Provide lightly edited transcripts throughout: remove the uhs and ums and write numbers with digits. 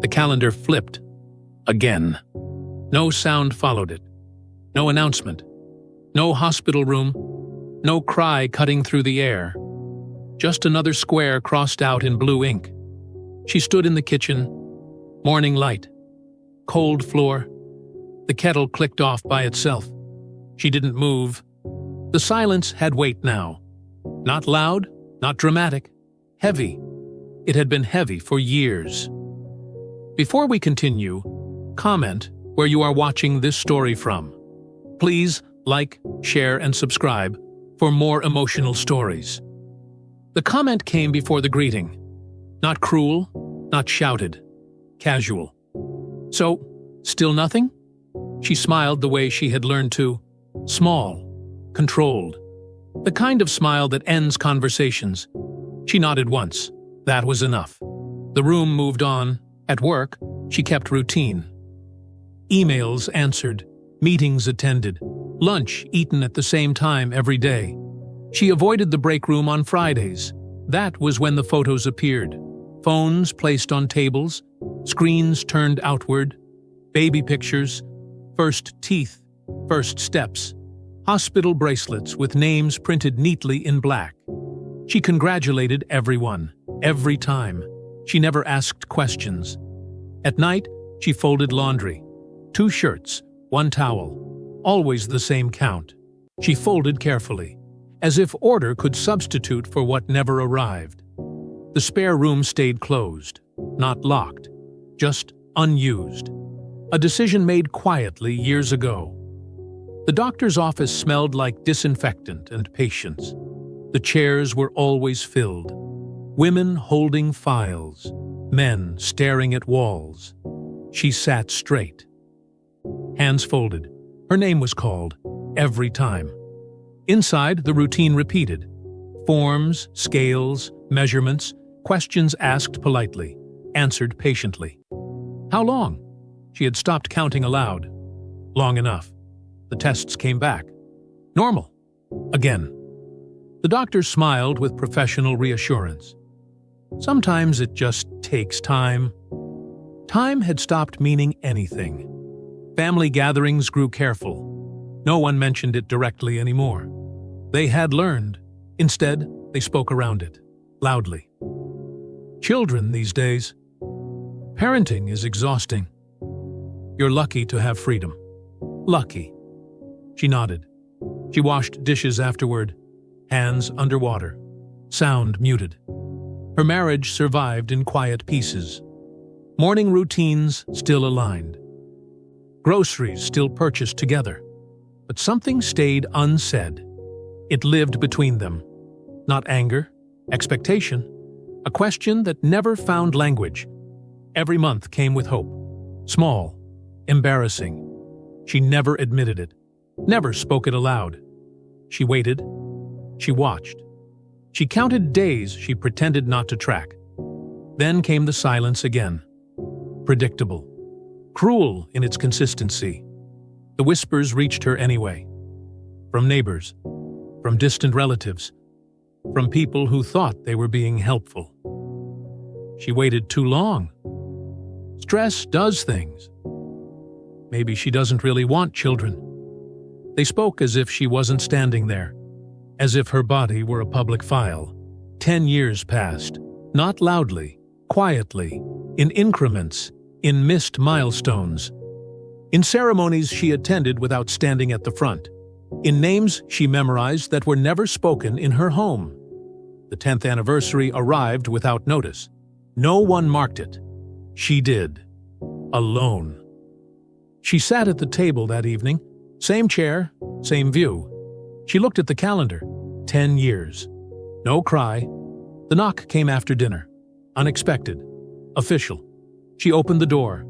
The calendar flipped. Again. No sound followed it. No announcement. No hospital room. No cry cutting through the air. Just another square crossed out in blue ink. She stood in the kitchen. Morning light. Cold floor. The kettle clicked off by itself. She didn't move. The silence had weight now. Not loud, not dramatic. Heavy. It had been heavy for years. Before we continue, comment where you are watching this story from. Please like, share, and subscribe for more emotional stories. The comment came before the greeting. Not cruel, not shouted. Casual. So, still nothing? She smiled the way she had learned to. Small. Controlled. The kind of smile that ends conversations. She nodded once. That was enough. The room moved on. At work, she kept routine. Emails answered. Meetings attended. Lunch eaten at the same time every day. She avoided the break room on Fridays. That was when the photos appeared. Phones placed on tables. Screens turned outward. Baby pictures. First teeth. First steps. Hospital bracelets with names printed neatly in black. She congratulated everyone, every time. She never asked questions. At night, she folded laundry. 2 shirts, 1 towel, always the same count. She folded carefully, as if order could substitute for what never arrived. The spare room stayed closed, not locked, just unused. A decision made quietly years ago. The doctor's office smelled like disinfectant and patience. The chairs were always filled. Women holding files, men staring at walls. She sat straight. Hands folded. Her name was called, every time. Inside, the routine repeated. Forms, scales, measurements, questions asked politely, answered patiently. How long? She had stopped counting aloud. Long enough. The tests came back. Normal. Again. The doctor smiled with professional reassurance. Sometimes it just takes time. Time had stopped meaning anything. Family gatherings grew careful. No one mentioned it directly anymore. They had learned. Instead, they spoke around it, loudly. Children these days. Parenting is exhausting. You're lucky to have freedom. Lucky. She nodded. She washed dishes afterward, hands underwater, sound muted. Her marriage survived in quiet pieces. Morning routines still aligned. Groceries still purchased together. But something stayed unsaid. It lived between them. Not anger, expectation, a question that never found language. Every month came with hope. Small, embarrassing. She never admitted it. Never spoke it aloud. She waited. She watched. She counted days she pretended not to track. Then came the silence again. Predictable. Cruel in its consistency. The whispers reached her anyway. From neighbors. From distant relatives. From people who thought they were being helpful. She waited too long. Stress does things. Maybe she doesn't really want children. They spoke as if she wasn't standing there, as if her body were a public file. 10 years passed, not loudly, quietly, in increments, in missed milestones. In ceremonies she attended without standing at the front. In names she memorized that were never spoken in her home. The 10th anniversary arrived without notice. No one marked it. She did. Alone. She sat at the table that evening. Same chair, same view. She looked at the calendar. 10 years. No cry. The knock came after dinner. Unexpected. Official. She opened the door.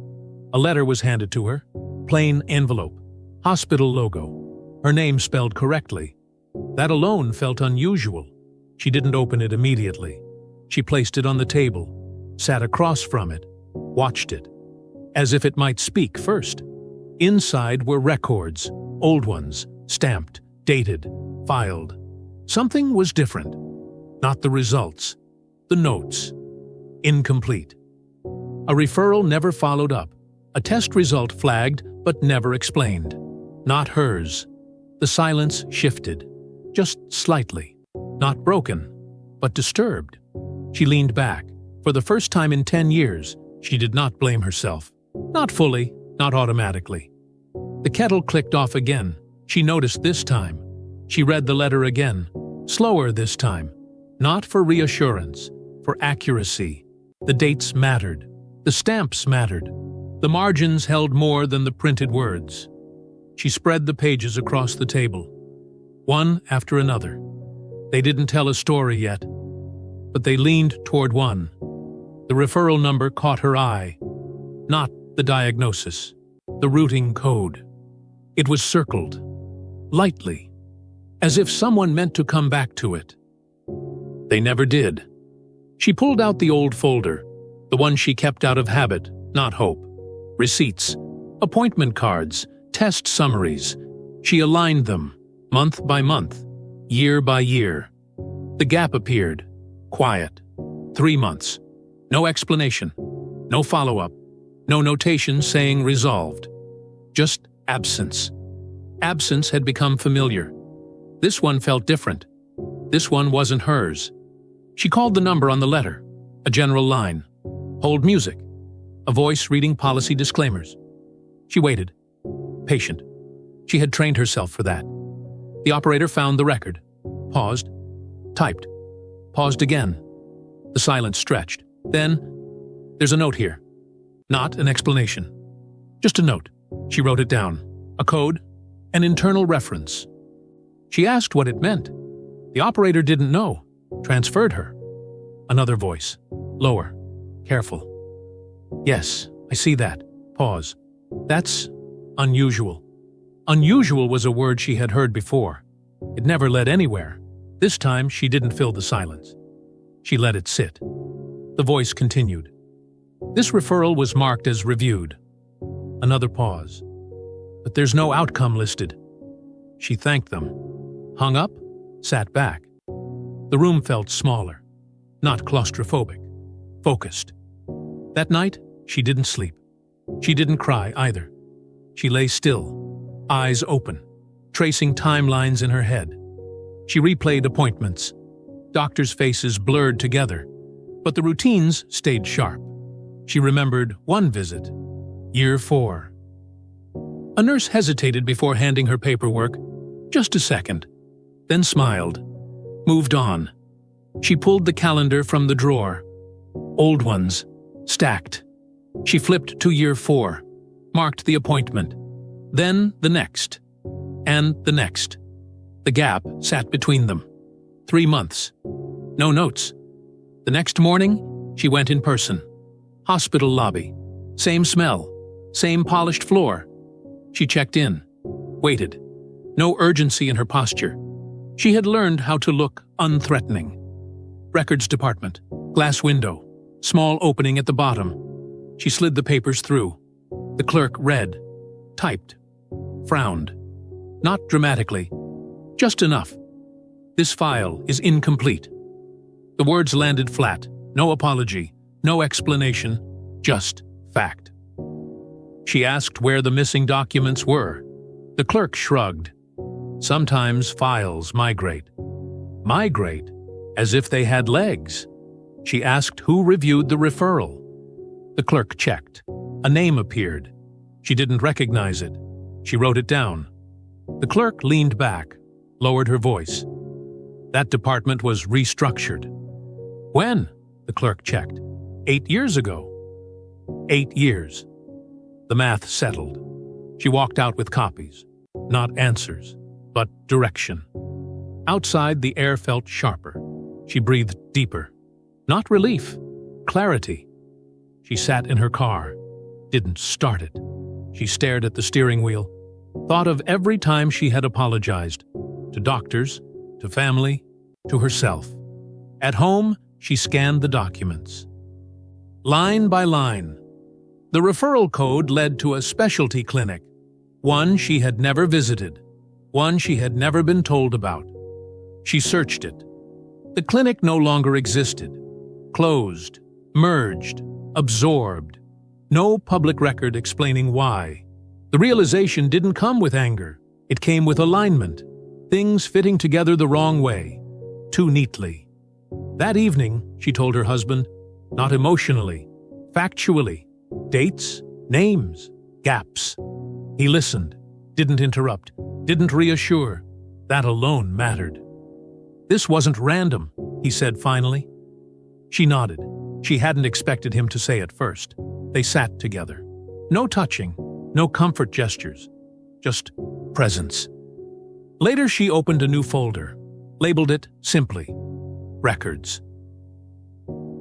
A letter was handed to her. Plain envelope. Hospital logo. Her name spelled correctly. That alone felt unusual. She didn't open it immediately. She placed it on the table, sat across from it, watched it, as if it might speak first. Inside were records, old ones, stamped, dated, filed. Something was different. Not the results, the notes. Incomplete. A referral never followed up. A test result flagged, but never explained. Not hers. The silence shifted, just slightly. Not broken, but disturbed. She leaned back. For the first time in 10 years, she did not blame herself. Not fully, not automatically. The kettle clicked off again. She noticed this time. She read the letter again, slower this time. Not for reassurance, for accuracy. The dates mattered. The stamps mattered. The margins held more than the printed words. She spread the pages across the table, one after another. They didn't tell a story yet, but they leaned toward one. The referral number caught her eye. Not the diagnosis, the routing code. It was circled, lightly, as if someone meant to come back to it. They never did. She pulled out the old folder, the one she kept out of habit, not hope. Receipts, appointment cards, test summaries. She aligned them, month by month, year by year. The gap appeared, quiet. 3 months. No explanation, no follow-up, no notation saying resolved. Just absence. Absence had become familiar. This one felt different. This one wasn't hers. She called the number on the letter, a general line. Hold music. A voice reading policy disclaimers. She waited. Patient. She had trained herself for that. The operator found the record. Paused. Typed. Paused again. The silence stretched. Then, there's a note here. Not an explanation. Just a note. She wrote it down. A code. An internal reference. She asked what it meant. The operator didn't know. Transferred her. Another voice. Lower. Careful. Yes, I see that. Pause. That's unusual. Unusual was a word she had heard before. It never led anywhere. This time she didn't fill the silence. She let it sit. The voice continued. This referral was marked as reviewed. Another pause. But there's no outcome listed. She thanked them. Hung up, sat back. The room felt smaller. Not claustrophobic. Focused. That night, she didn't sleep. She didn't cry either. She lay still, eyes open, tracing timelines in her head. She replayed appointments. Doctors' faces blurred together, but the routines stayed sharp. She remembered one visit, year 4. A nurse hesitated before handing her paperwork, just a second, then smiled, moved on. She pulled the calendar from the drawer. Old ones, stacked. She flipped to year 4, marked the appointment, then the next, and the next. The gap sat between them. 3 months. No notes. The next morning, she went in person. Hospital lobby. Same smell. Same polished floor. She checked in. Waited. No urgency in her posture. She had learned how to look unthreatening. Records department. Glass window. Small opening at the bottom. She slid the papers through. The clerk read. Typed. Frowned. Not dramatically. Just enough. This file is incomplete. The words landed flat. No apology. No explanation. Just fact. She asked where the missing documents were. The clerk shrugged. Sometimes files migrate. Migrate? As if they had legs. She asked who reviewed the referral. The clerk checked. A name appeared. She didn't recognize it. She wrote it down. The clerk leaned back, lowered her voice. That department was restructured. When? The clerk checked. 8 years ago. 8 years. The math settled. She walked out with copies. Not answers, but direction. Outside, the air felt sharper. She breathed deeper. Not relief, clarity. She sat in her car. Didn't start it. She stared at the steering wheel. Thought of every time she had apologized. To doctors, to family, to herself. At home, she scanned the documents. Line by line. The referral code led to a specialty clinic. One she had never visited. One she had never been told about. She searched it. The clinic no longer existed. Closed, merged, absorbed. No public record explaining why. The realization didn't come with anger. It came with alignment, things fitting together the wrong way, too neatly. That evening, she told her husband, not emotionally, factually, dates, names, gaps. He listened, didn't interrupt, didn't reassure. That alone mattered. This wasn't random, he said finally. She nodded. She hadn't expected him to say it first. They sat together. No touching, no comfort gestures, just presence. Later, she opened a new folder, labeled it simply, Records.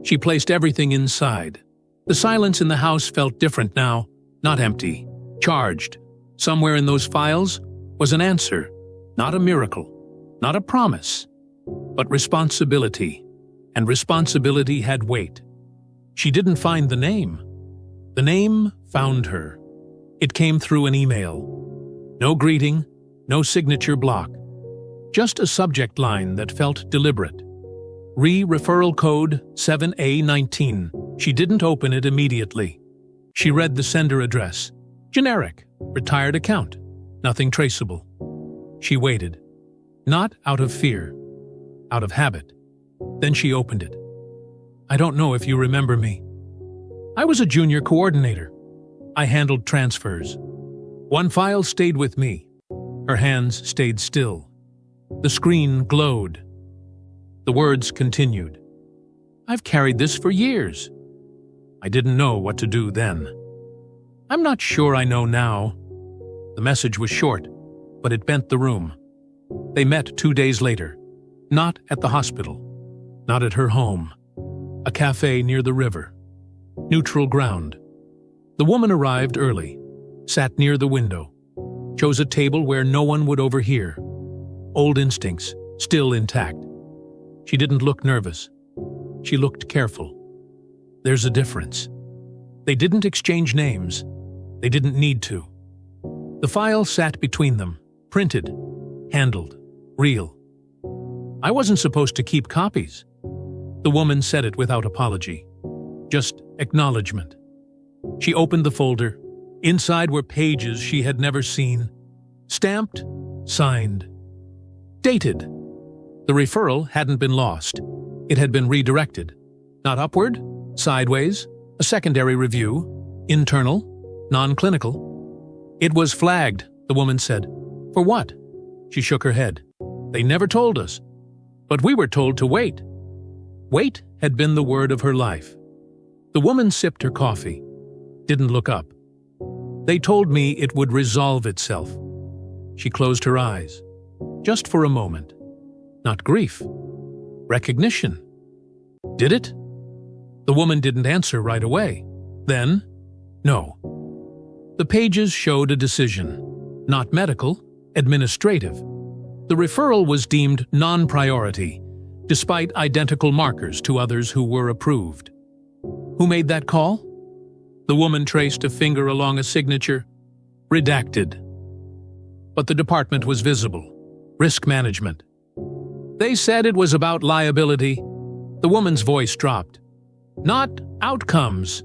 She placed everything inside. The silence in the house felt different now, not empty, charged. Somewhere in those files was an answer, not a miracle, not a promise, but responsibility. And responsibility had weight. She didn't find the name. The name found her. It came through an email. No greeting, no signature block. Just a subject line that felt deliberate. Referral code 7A19. She didn't open it immediately. She read the sender address. Generic, retired account, nothing traceable. She waited. Not out of fear, out of habit. Then she opened it. I don't know if you remember me. I was a junior coordinator. I handled transfers. One file stayed with me. Her hands stayed still. The screen glowed. The words continued. I've carried this for years. I didn't know what to do then. I'm not sure I know now. The message was short, but it bent the room. They met 2 days later. Not at the hospital. Not at her home. A cafe near the river. Neutral ground. The woman arrived early, sat near the window, chose a table where no one would overhear. Old instincts, still intact. She didn't look nervous. She looked careful. There's a difference. They didn't exchange names. They didn't need to. The file sat between them, printed, handled, real. I wasn't supposed to keep copies. The woman said it without apology. Just acknowledgement. She opened the folder. Inside were pages she had never seen. Stamped, signed. Dated. The referral hadn't been lost. It had been redirected. Not upward, sideways, a secondary review, internal, non-clinical. It was flagged, the woman said. For what? She shook her head. They never told us. But we were told to wait. Wait had been the word of her life. The woman sipped her coffee, didn't look up. They told me it would resolve itself. She closed her eyes, just for a moment. Not grief. Recognition. Did it? The woman didn't answer right away. Then, no. The pages showed a decision. Not medical, administrative. The referral was deemed non-priority, despite identical markers to others who were approved. Who made that call? The woman traced a finger along a signature. Redacted. But the department was visible. Risk management. They said it was about liability. The woman's voice dropped. Not outcomes.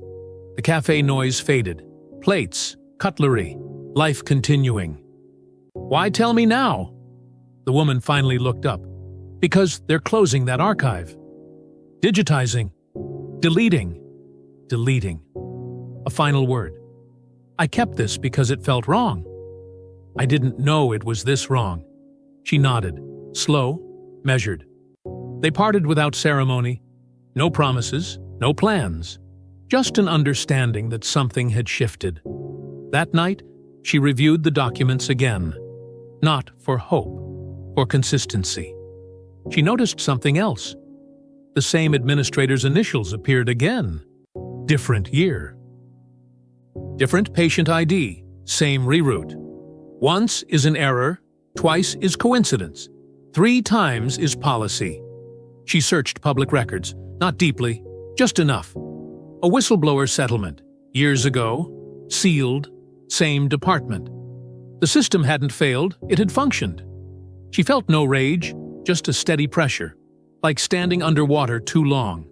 The cafe noise faded. Plates, cutlery, life continuing. Why tell me now? The woman finally looked up. Because they're closing that archive. Digitizing. Deleting. Deleting. A final word. I kept this because it felt wrong. I didn't know it was this wrong. She nodded. Slow, measured. They parted without ceremony. No promises, no plans. Just an understanding that something had shifted. That night, she reviewed the documents again. Not for hope, for consistency. She noticed something else. The same administrator's initials appeared again. Different year. Different patient ID, same reroute. Once is an error, twice is coincidence, 3 times is policy. She searched public records, not deeply, just enough. A whistleblower settlement, years ago, sealed, same department. The system hadn't failed, it had functioned. She felt no rage, just a steady pressure, like standing underwater too long.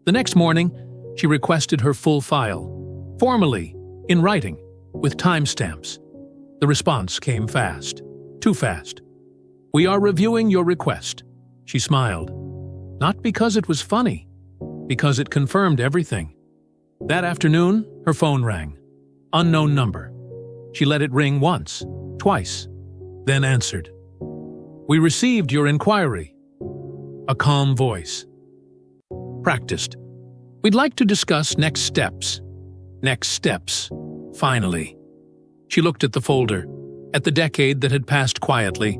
The next morning, she requested her full file. Formally, in writing, with timestamps. The response came fast. Too fast. "We are reviewing your request." She smiled. Not because it was funny, because it confirmed everything. That afternoon, her phone rang. Unknown number. She let it ring once, twice, then answered. "We received your inquiry." A calm voice. Practiced. "We'd like to discuss next steps." Next steps. Finally. She looked at the folder, at the decade that had passed quietly,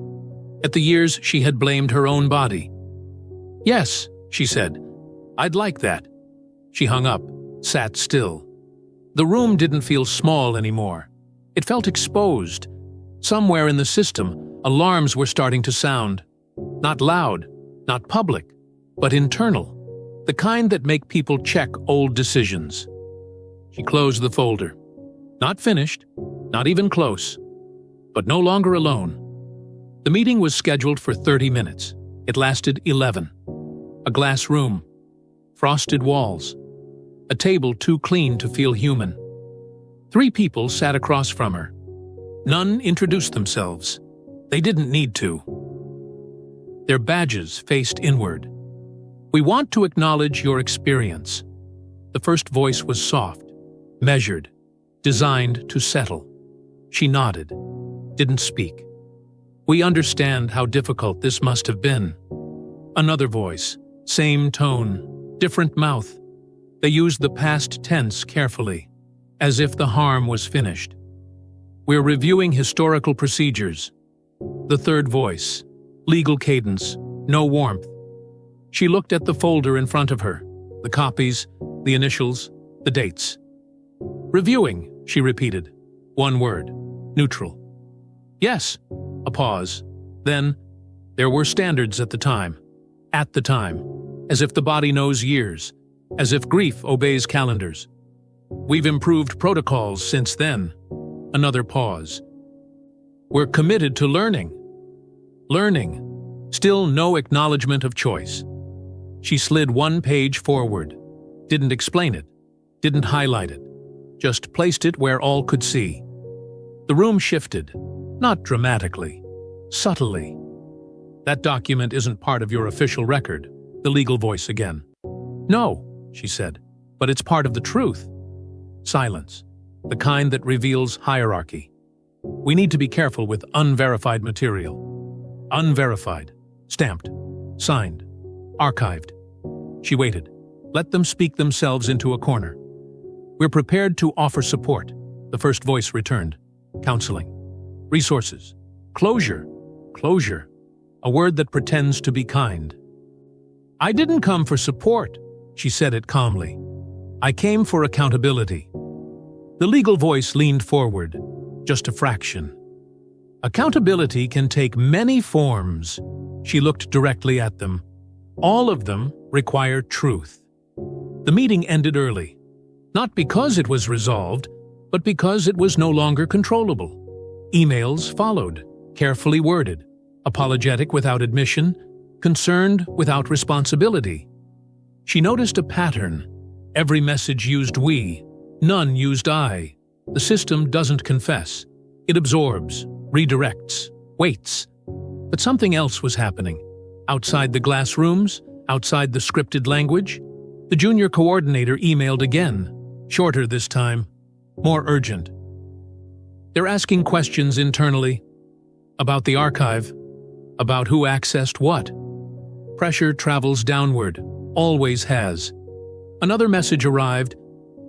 at the years she had blamed her own body. "Yes," she said. "I'd like that." She hung up, sat still. The room didn't feel small anymore. It felt exposed. Somewhere in the system, alarms were starting to sound. Not loud, not public, but internal. The kind that make people check old decisions. She closed the folder. Not finished, not even close, but no longer alone. The meeting was scheduled for 30 minutes. It lasted 11. A glass room, frosted walls, a table too clean to feel human. 3 people sat across from her. None introduced themselves. They didn't need to. Their badges faced inward. "We want to acknowledge your experience." The first voice was soft, measured, designed to settle. She nodded, didn't speak. "We understand how difficult this must have been." Another voice, same tone, different mouth. They used the past tense carefully, as if the harm was finished. "We're reviewing historical procedures." The third voice, legal cadence, no warmth. She looked at the folder in front of her, the copies, the initials, the dates. "Reviewing," she repeated. One word, neutral. "Yes." A pause. Then, "There were standards at the time." At the time. As if the body knows years. As if grief obeys calendars. "We've improved protocols since then." Another pause. "We're committed to learning." Learning. Still no acknowledgement of choice. She slid 1 page forward. Didn't explain it. Didn't highlight it. Just placed it where all could see. The room shifted. Not dramatically. Subtly. "That document isn't part of your official record." The legal voice again. "No," she said, "but it's part of the truth." Silence. The kind that reveals hierarchy. We need to be careful with unverified material. Unverified. Stamped. Signed. Archived. She waited. Let them speak themselves into a corner. "We're prepared to offer support." The first voice returned. "Counseling. Resources. Closure." Closure. A word that pretends to be kind. "I didn't come for support," she said it calmly. "I came for accountability." The legal voice leaned forward, just a fraction. "Accountability can take many forms." She looked directly at them. "All of them require truth." The meeting ended early. Not because it was resolved, but because it was no longer controllable. Emails followed, carefully worded, apologetic without admission, concerned without responsibility. She noticed a pattern. Every message used "we," none used "I." The system doesn't confess. It absorbs, redirects, waits. But something else was happening. Outside the glass rooms, outside the scripted language, the junior coordinator emailed again, shorter this time, more urgent. They're asking questions internally, about the archive, about who accessed what. Pressure travels downward, always has. Another message arrived,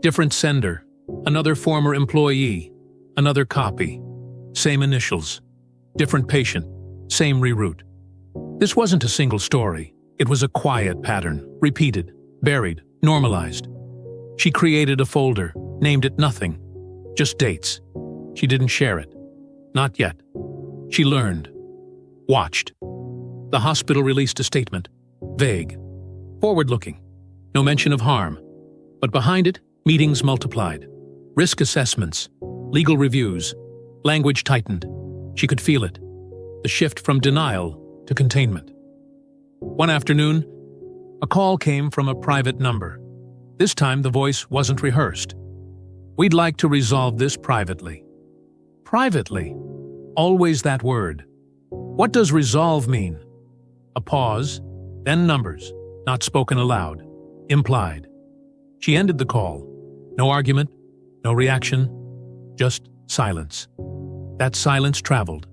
different sender, another former employee, another copy, same initials, different patient, same reroute. This wasn't a single story. It was a quiet pattern, repeated, buried, normalized. She created a folder, named it nothing, just dates. She didn't share it. Not yet. She learned. Watched. The hospital released a statement. Vague. Forward-looking. No mention of harm. But behind it, meetings multiplied. Risk assessments. Legal reviews. Language tightened. She could feel it. The shift from denial to containment. One afternoon, a call came from a private number. This time the voice wasn't rehearsed. We'd like to resolve this privately. Privately. Always that word. What does resolve mean? A pause, then numbers, not spoken aloud, implied. She ended the call. No argument, no reaction, just silence. That silence traveled.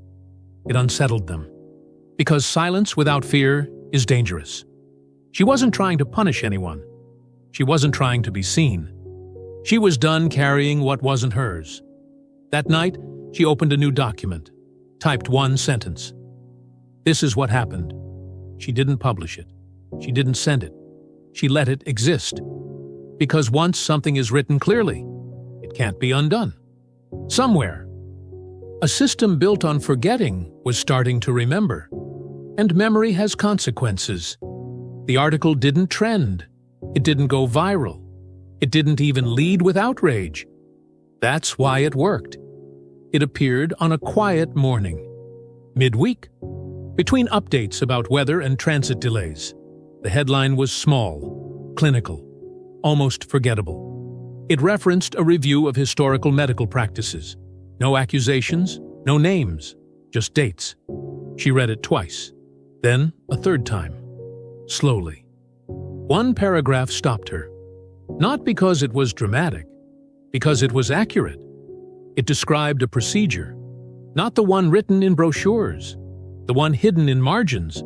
It unsettled them. Because silence without fear is dangerous. She wasn't trying to punish anyone. She wasn't trying to be seen. She was done carrying what wasn't hers. That night, she opened a new document, typed one sentence. This is what happened. She didn't publish it. She didn't send it. She let it exist. Because once something is written clearly, it can't be undone. Somewhere, a system built on forgetting was starting to remember. And memory has consequences. The article didn't trend. It didn't go viral. It didn't even lead with outrage. That's why it worked. It appeared on a quiet morning, midweek, between updates about weather and transit delays. The headline was small, clinical, almost forgettable. It referenced a review of historical medical practices. No accusations, no names, just dates. She read it twice, then a third time, slowly. One paragraph stopped her. Not because it was dramatic, because it was accurate. It described a procedure, not the one written in brochures, the one hidden in margins,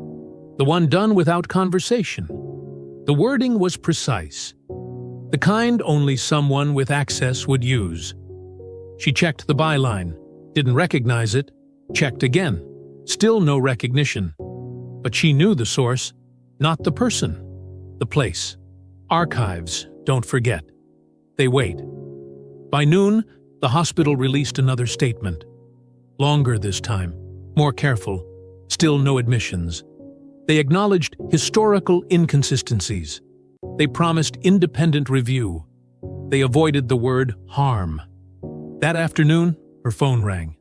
the one done without conversation. The wording was precise, the kind only someone with access would use. She checked the byline, didn't recognize it, checked again, still no recognition. But she knew the source, not the person, the place. Archives don't forget. They wait. By noon, the hospital released another statement. Longer this time, more careful, still no admissions. They acknowledged historical inconsistencies. They promised independent review. They avoided the word harm. That afternoon, her phone rang.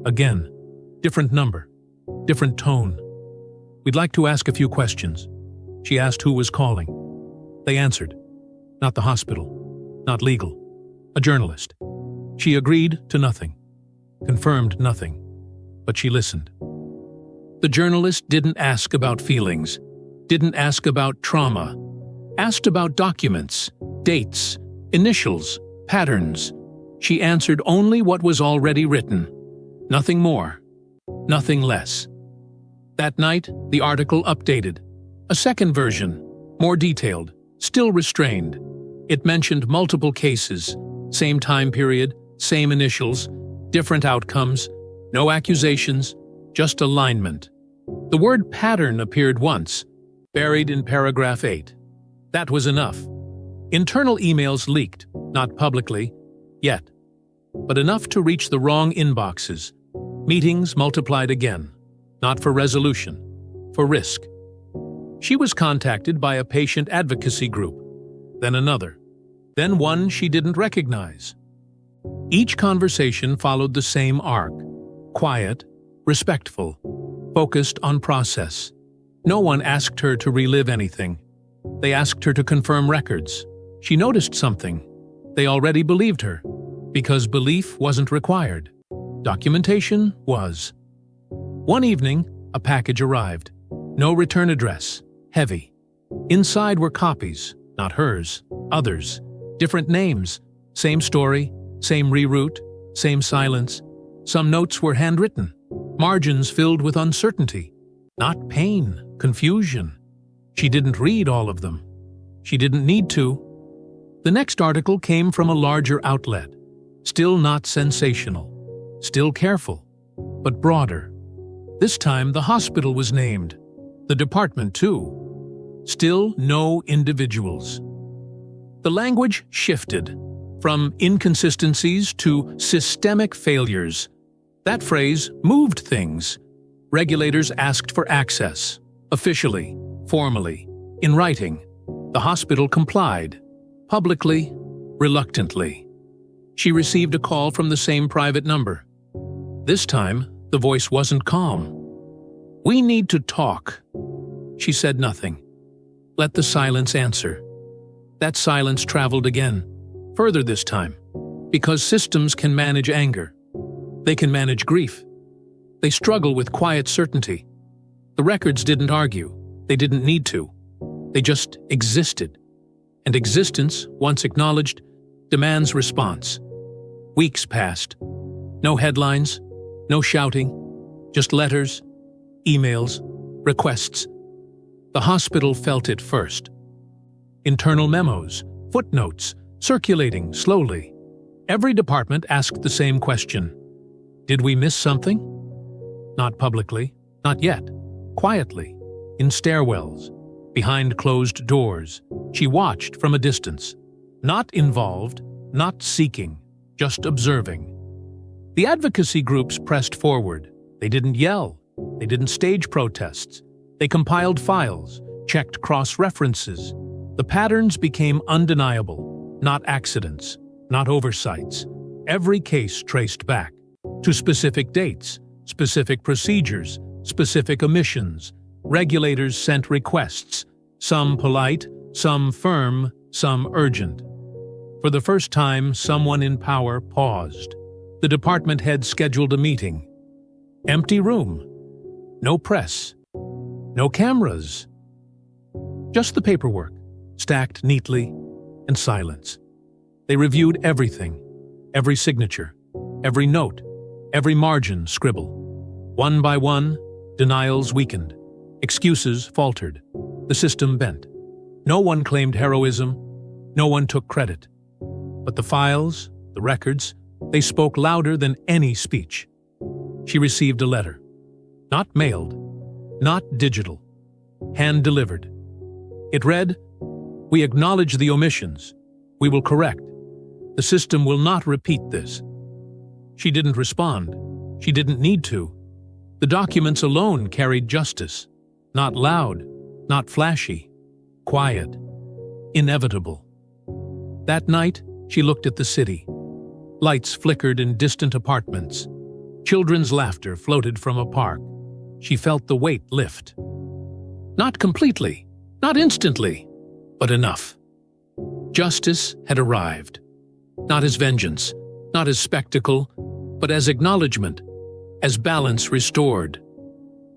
Again, different number, different tone. We'd like to ask a few questions. She asked who was calling. They answered. Not the hospital, not legal, a journalist. She agreed to nothing, confirmed nothing, but she listened. The journalist didn't ask about feelings, didn't ask about trauma, asked about documents, dates, initials, patterns. She answered only what was already written. Nothing more, nothing less. That night, the article updated. A second version, more detailed, still restrained. It mentioned multiple cases, same time period, same initials, different outcomes, no accusations, just alignment. The word pattern appeared once, buried in paragraph 8. That was enough. Internal emails leaked, not publicly, yet, but enough to reach the wrong inboxes. Meetings multiplied again, not for resolution, for risk. She was contacted by a patient advocacy group, then another, then one she didn't recognize. Each conversation followed the same arc, quiet, respectful, focused on process. No one asked her to relive anything. They asked her to confirm records. She noticed something. They already believed her, because belief wasn't required. Documentation was. One evening, a package arrived. No return address. Heavy. Inside were copies, not hers, others, different names, same story, same reroute, same silence. Some notes were handwritten, margins filled with uncertainty, not pain, confusion. She didn't read all of them. She didn't need to. The next article came from a larger outlet, still not sensational, still careful, but broader. This time the hospital was named, the department too. Still no individuals. The language shifted from inconsistencies to systemic failures. That phrase moved things. Regulators asked for access, officially, formally, in writing. The hospital complied, publicly, reluctantly. She received a call from the same private number. This time, the voice wasn't calm. "We need to talk." She said nothing. Let the silence answer. That silence traveled again, further this time, Because systems can manage anger. They can manage grief. They struggle with quiet certainty. The records didn't argue. They didn't need to. They just existed. And existence, once acknowledged, demands response. Weeks passed. No headlines, no shouting, just letters, emails, requests. The hospital felt it first. Internal memos, footnotes, circulating slowly. Every department asked the same question. Did we miss something? Not publicly, not yet. Quietly, in stairwells, behind closed doors, she watched from a distance. Not involved, not seeking, just observing. The advocacy groups pressed forward. They didn't yell. They didn't stage protests. They compiled files, checked cross-references. The patterns became undeniable, not accidents, not oversights. Every case traced back to specific dates, specific procedures, specific omissions. Regulators sent requests, some polite, some firm, some urgent. For the first time, someone in power paused. The department head scheduled a meeting. Empty room. No press. No cameras. Just the paperwork, stacked neatly, and silence. They reviewed everything, every signature, every note, every margin scribble. One by one, denials weakened. Excuses faltered. The system bent. No one claimed heroism. No one took credit. But the files, the records, they spoke louder than any speech. She received a letter. Not mailed, not digital, hand-delivered. It read, "We acknowledge the omissions. We will correct. The system will not repeat this." She didn't respond. She didn't need to. The documents alone carried justice. Not loud, not flashy, quiet, inevitable. That night, she looked at the city. Lights flickered in distant apartments. Children's laughter floated from a park. She felt the weight lift. Not completely, not instantly, but enough. Justice had arrived. Not as vengeance, not as spectacle, but as acknowledgement, as balance restored.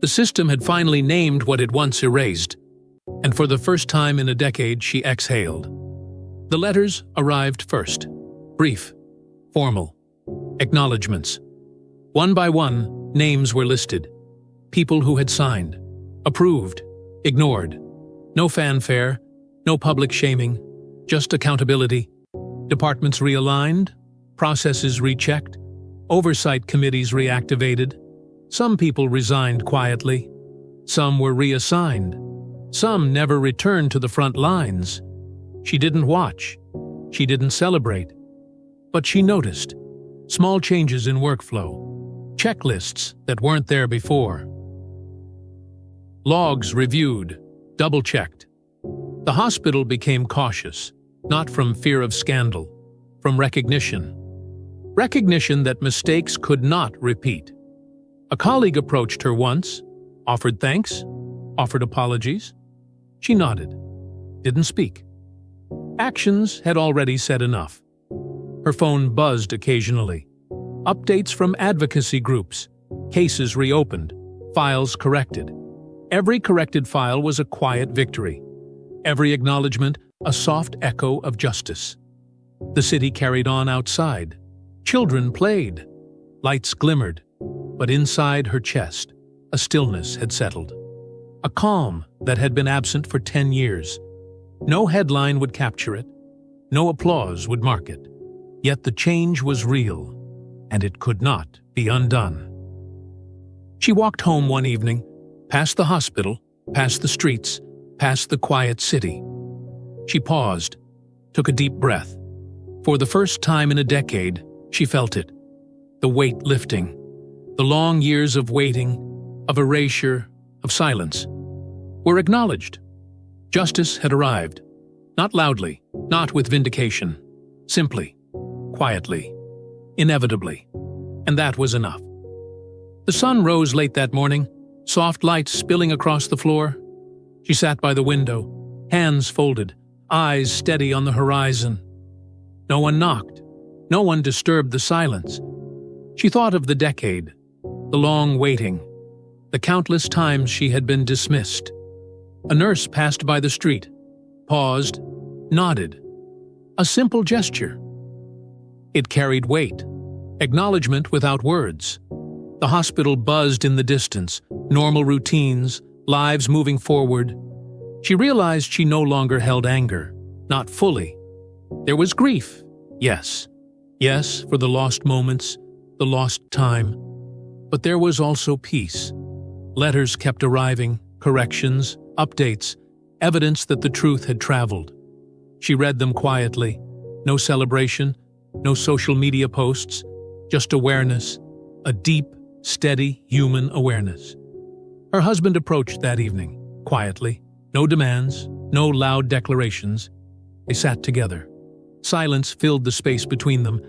The system had finally named what it once erased, and for the first time in a decade she exhaled. The letters arrived first, brief, formal, acknowledgements. One by one, names were listed. People who had signed, approved, ignored. No fanfare, no public shaming, just accountability. Departments realigned, processes rechecked, oversight committees reactivated. Some people resigned quietly. Some were reassigned. Some never returned to the front lines. She didn't watch. She didn't celebrate. But she noticed small changes in workflow, checklists that weren't there before. Logs reviewed, double-checked. The hospital became cautious, not from fear of scandal, from recognition. Recognition that mistakes could not repeat. A colleague approached her once, offered thanks, offered apologies. She nodded, didn't speak. Actions had already said enough. Her phone buzzed occasionally. Updates from advocacy groups, cases reopened, files corrected. Every corrected file was a quiet victory. Every acknowledgement, a soft echo of justice. The city carried on outside. Children played. Lights glimmered. But inside her chest, a stillness had settled. A calm that had been absent for 10 years. No headline would capture it. No applause would mark it. Yet the change was real, and it could not be undone. She walked home one evening, past the hospital, past the streets, past the quiet city. She paused, took a deep breath. For the first time in a decade, she felt it. The weight lifting. The long years of waiting, of erasure, of silence, were acknowledged. Justice had arrived. Not loudly, not with vindication. Simply, quietly, inevitably. And that was enough. The sun rose late that morning, soft light spilling across the floor. She sat by the window, hands folded, eyes steady on the horizon. No one knocked. No one disturbed the silence. She thought of the decade, the long waiting, the countless times she had been dismissed. A nurse passed by the street, paused, nodded. A simple gesture. It carried weight, acknowledgement without words. The hospital buzzed in the distance, normal routines, lives moving forward. She realized she no longer held anger, not fully. There was grief, yes. Yes, for the lost moments, the lost time. But there was also peace. Letters kept arriving, corrections, updates, evidence that the truth had traveled. She read them quietly. No celebration, no social media posts, just awareness, a deep, steady human awareness. Her husband approached that evening, quietly. No demands, no loud declarations. They sat together. Silence filled the space between them,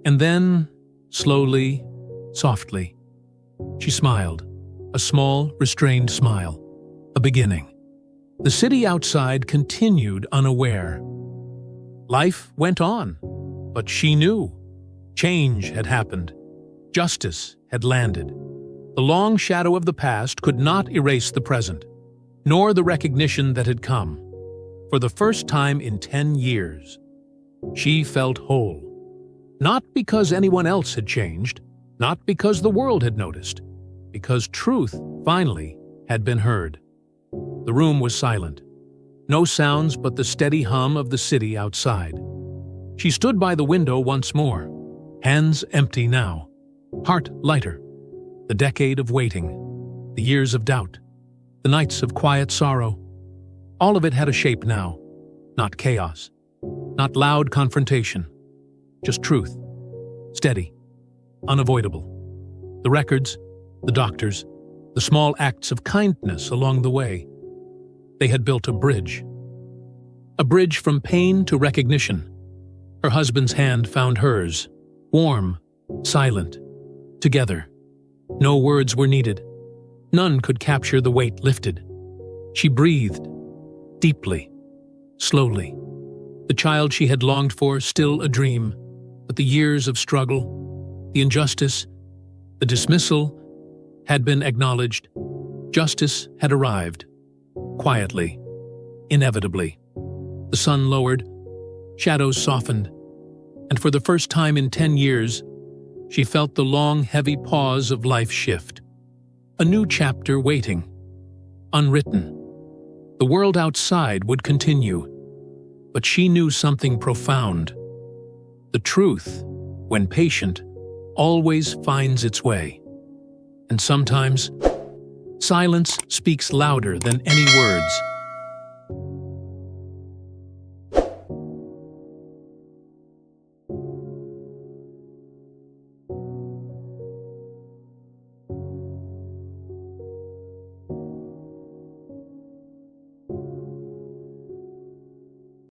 and then, slowly, softly, she smiled. A small, restrained smile. A beginning. The city outside continued unaware. Life went on, but she knew. Change had happened. Justice had landed. The long shadow of the past could not erase the present, nor the recognition that had come. For the first time in 10 years, she felt whole. Not because anyone else had changed, not because the world had noticed, because truth, finally, had been heard. The room was silent. No sounds but the steady hum of the city outside. She stood by the window once more, hands empty now, heart lighter. The decade of waiting, the years of doubt, the nights of quiet sorrow, all of it had a shape now, not chaos, not loud confrontation, just truth, steady, unavoidable. The records, the doctors, the small acts of kindness along the way. They had built a bridge from pain to recognition. Her husband's hand found hers, warm, silent, together. No words were needed. None could capture the weight lifted. She breathed, deeply, slowly. The child she had longed for, still a dream, but the years of struggle, the injustice, the dismissal had been acknowledged. Justice had arrived, quietly, inevitably. The sun lowered, shadows softened, and for the first time in 10 years, she felt the long, heavy pause of life shift. A new chapter waiting, unwritten. The world outside would continue, but she knew something profound. The truth, when patient, always finds its way. And sometimes, silence speaks louder than any words.